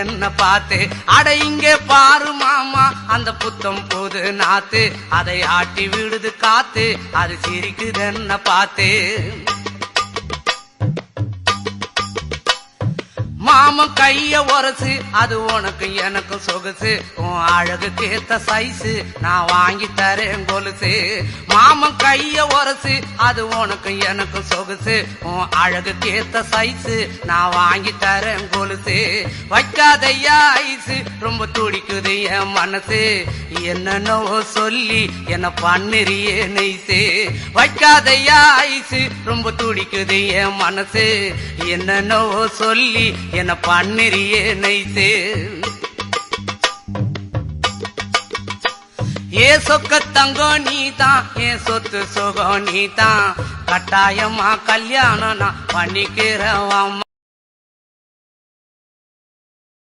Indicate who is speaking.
Speaker 1: என்ன பார்த்து. அட இங்கே பாரு மாமா அந்த புத்தம் புது நாத்து, அதை ஆட்டி விடுது காத்து, அது சிரிக்குது என்ன பார்த்து. மாமன் கைய உரசு, அது உனக்கு எனக்கு சொகுசு, உன் அழகுக்கு ஏத்த சைஸு நான் வாங்கி தரேன் கொலுசு. மாமன் கைய உரசு, அது உனக்கு எனக்கு சொகுசு, உன் அழகுக்கு ஏத்த சைஸு நான் வாங்கி தரேன் கொலுசு. வைக்காதையா ஐசு, ரொம்ப துடிக்குது என் மனசு, என்னன்னோ சொல்லி என்ன பண்ணுறியே நெய்சு. வைக்காதையா ஐசு, ரொம்ப துடிக்குது என் மனசு, என்னன்னோ சொல்லி என்ன பண்ணுறியே நைசே. ஏ சொக்க தங்கம் நீதான், ஏன் சொத்து சுகம் நீதான், கட்டாயமா கல்யாணம் நான் பண்ணிக்கிறேன்.